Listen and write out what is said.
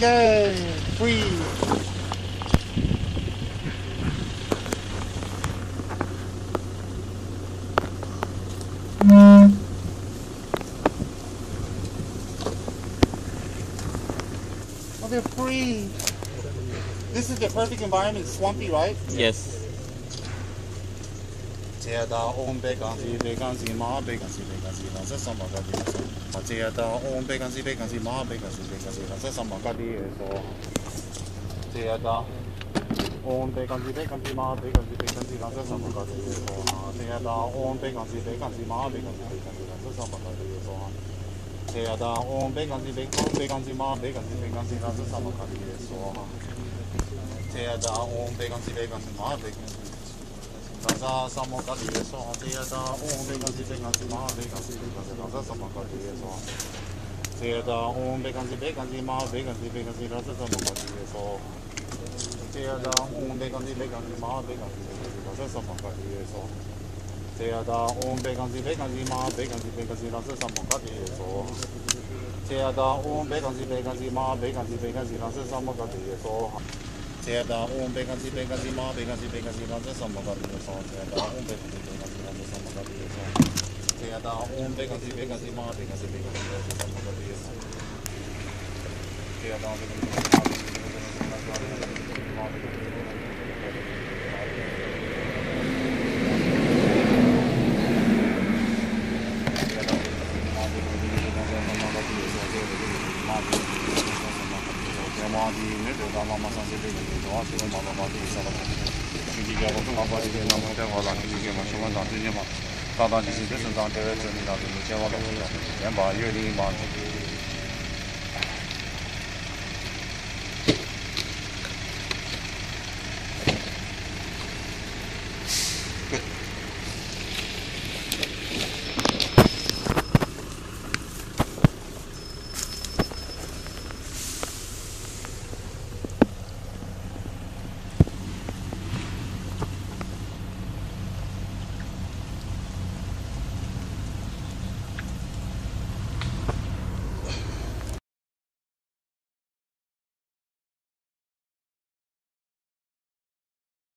Yay! Free! Okay, free! This is the perfect environment, swampy, right? Yes. Tiada om vacancy, ma vacancy, lanza sama kadi so. Tiada om vacancy, ma vacancy, lanza sama kadi so. Tiada om vacancy, ma vacancy, lanza sama kadi so. Tiada om vacancy, ma vacancy, lanza sama kadi so. Tiada om vacancy, ma vacancy, lanza sama kadi so. Tiada om vacancy, ma vacancy. Lanza sama kadi so. Tiada om vacancy, ma vacancy, lanza sama kadi so. Tiada om vacancy, ma vacancy, lanza sama kadi so. Tiada om vacancy, ma vacancy, lanza sama kadi so. Tiada om vacancy, ma vacancy, lanza sama kadi so. Tiada om vacancy, ma vacancy, lanza sama kadi so. Tiada om vacancy, ma vacancy, lanza sama kadi so. Tiada om vacancy, lanza sama kadi so. Tiada om vacancy, ma vacancy, lanza sama kadi so. Tiada om vacancy, ma vacancy,大大提升生产这个整理上面，千万不要，先把月龄嘛。